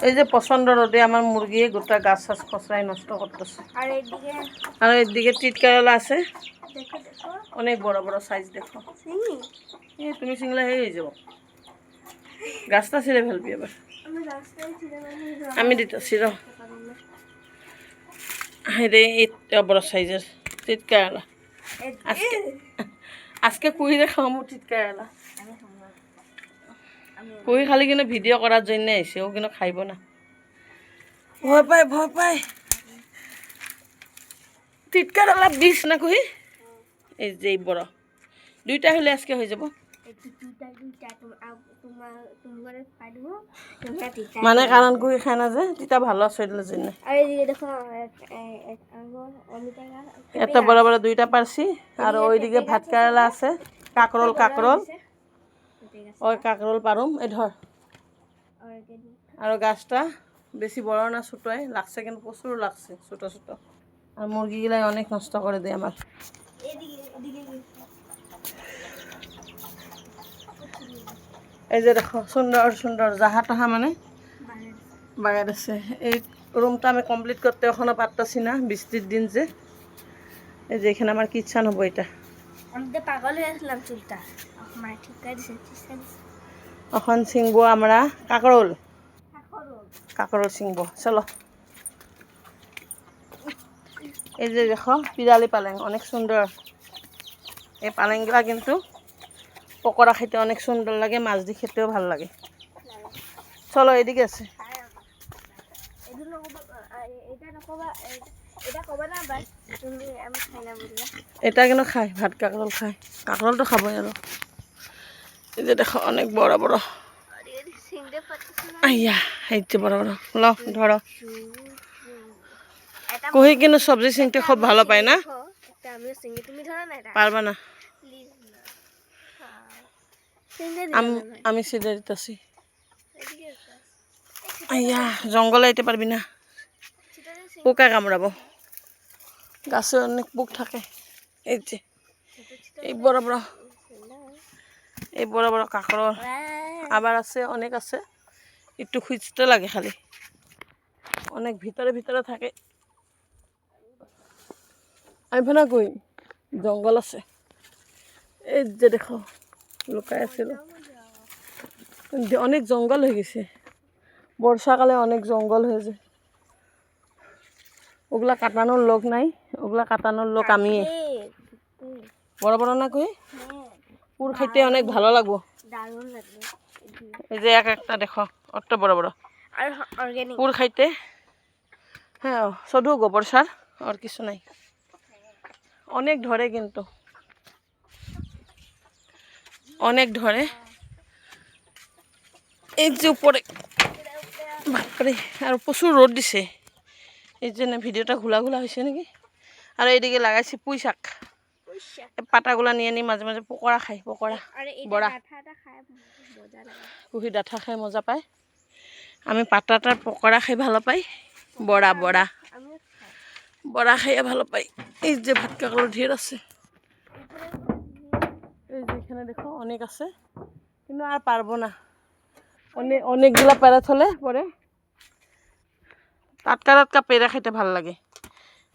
এই যে প্রচন্ড রোদে আমার মুরগি গোটা গাছ গাছ খসড়াই নষ্ট করতেছে। আর এদিকে টিট কেরালা আছে, অনেক বড় বড় সাইজ। দেখো তুমি সিংলা হয়ে যাব, গাছটা ছিঁড়ে ফেলবি এবার। আমি দিতেছি র, রে এটা বড় সাইজের টিট কেরালা। আজকে আজকে কুহিরে খাওয়াবো টিট কেরালা। কুহি খালি কিন্তু ভিডিও করার জন্য আইছে, ও কিন্তু খাইব না, ভয় পায় ভয় পায়। টিট কেরালা বিষ না কুহি, এই যে বড় দুইটা হলে আজকে হয়ে যাব। মানে কারণ কুহি খায় না যে, তিতা ভালো শরীরের জন্য। এত বড় বড় দুইটা পারছি। আর ওইদিকে ভাত কেরালা আছে, কাকরোল কাকরোল, ওই কাকরোল পারুম। এই ধর, আর গাছটা বেশি বড় না, ছোটই লাগছে, কিন্তু প্রচুর লাগছে ছোট ছোট। আর মুরগিগুলাই অনেক নষ্ট করে দেয় আমার। এই যে দেখো সুন্দর সুন্দর জাহা টাহা মানে বাগান আছে। এই রুমটা আমি কমপ্লিট করতে এখনো পারতেছি না, বৃষ্টির দিন যে। এই যে এখানে আমার কিচ্ছান হবো এটা। পাগল হয়ে আসলাম চুলটা, এখন ছিংবো আমরা কাকরোল, কাকরোল ছিংবো। চলো, এই যে দেখো পিরালি পালেং, অনেক সুন্দর। এই পালেংগুলা কিন্তু পকোড়া খেতে অনেক সুন্দর লাগে, মাছ দিয়ে খেতেও ভালো লাগে। চলো এদিকে আছে, এটা কিন্তু খায়, ভাত কাকরোল খায়, কাকরোলটো খাবই আর। এই যে দেখো অনেক বড় বড়, আইয়া এই যে বড় বড়। ল ধরো, কুহি কিন্তু সবজি চিংতে খুব ভালো পায় না, পারবা না। আমি সিধে দিতেছি। আইয়া জঙ্গলে আইতে পারবি না, পোকা কামড়াবো, গাছে অনেক পোক থাকে। এই যে এই বড় বড়, এই বড় বড় কাকরোল আবার আছে, অনেক আছে, একটু খুঁজতে লাগে খালি, অনেক ভিতরে ভিতরে থাকে। আমি না কই জঙ্গল আছে, এই যে দেখো লুকাই আছিল। অনেক জঙ্গল হয়ে গেছে, বর্ষাকালে অনেক জঙ্গল হয়ে যায়। ওগুলা কাটানোর লোক নাই, ওগুলা কাটানোর লোক আমি। বড় বড় না কই, পুর খাইতে অনেক ভালো লাগবো। এই যে এক একটা দেখো অত বড় বড় পুর খাইতে। হ্যাঁ শুধু গোবর সার, আর কিছু নাই। অনেক ধরে কিন্তু, অনেক ধরে। এই যে উপরে বাপরে, আর প্রচুর রোদ দিছে, এই জন্য ভিডিওটা ঘোলা ঘোলা হয়েছে নাকি। আর এইদিকে লাগাইছি পুঁই শাক, পাতাগুলা নিয়ে নি মাঝে মাঝে পকোড়া খাই, পকোড়া বড়া। কুহি ডাঠা খাই মজা পায়, আমি পাতাটার পকোড়া খাই ভালো পাই, বড়া বড়া বড়া খাইয়া ভালো পাই। এই যে ভাত কাকড় ঢের আছে, এই যে এখানে দেখো অনেক আছে, কিন্তু আর পারবো না, অনেকগুলা পেরা থলে পরে টাটকা টাটকা পেরা খাইতে ভালো লাগে।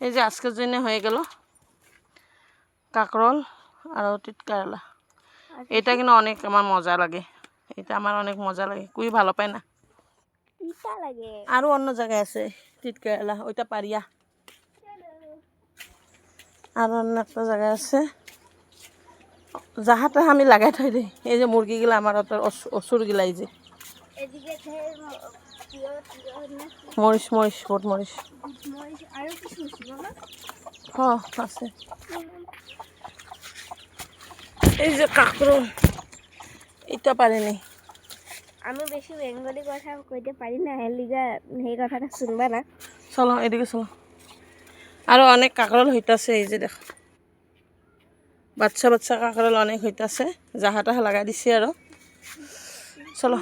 এই যে আজকের জন্য হয়ে গেল কাকরোল আর টিট কেরালা। এটা কিন্তু অনেক আমার মজা লাগে, এটা আমার অনেক মজা লাগে, কুই ভালো পায় না। আরো অন্য জায়গায় আছে টিট কেরালা, ওইটা পারিয়া। আর অন্য একটা জায়গায় আছে, যাহাতে আমি লাগাই থৈ দিই। এই যে মুরগিগুলা আমার অত অসুরগুলা, এই যে মরিচ মরিচ বহুত মরিচ আছে। এই যে কাকরোল, এটা পারেনি। আমি বেশি বেঙ্গলি কথা কইতে পারি না, হেলিগা সেই কথাটা শুনবা না। চলো এদিকে চলো, আরো অনেক কাকরোল হইতাছে। এই যে দেখো বাচ্চা বাচ্চা কাকরোল অনেক হইতাছে, জাহা টাহা লাগাই দিছি। আর চলো,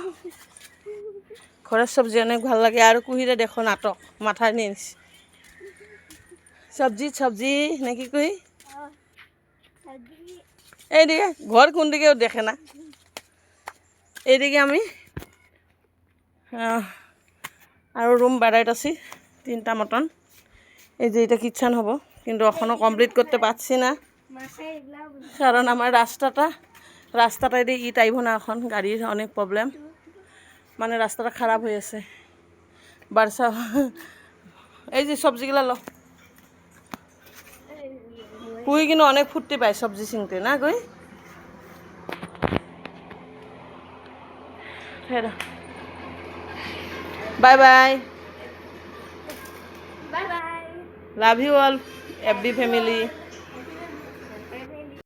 ঘরের সবজি অনেক ভাল লাগে। আর কুহিরে দেখো নাটক মাথায় নিয়ে নিছি, সবজি সবজি নাকি কুহি। এইদিকে ঘর কোন দিকেও দেখে না, এইদিকে আমি আৰু ৰুম বাড়াইতেছি 3টা মতন এই যে এটা কিচেন হবো কিন্তু এখনো কমপ্লিট করতে পারছি না কারণ আমার রাস্তাটা দিয়ে ইট আইব না এখন গাড়ির অনেক প্রবলেম মানে রাস্তাটা খারাপ হয়ে আছে বারসা এই যে সবজিগুলা লো পুই কিন্তু অনেক ফুর্তি পায় সবজি চিনতে না কই bye bye Bye bye. Love you all FB family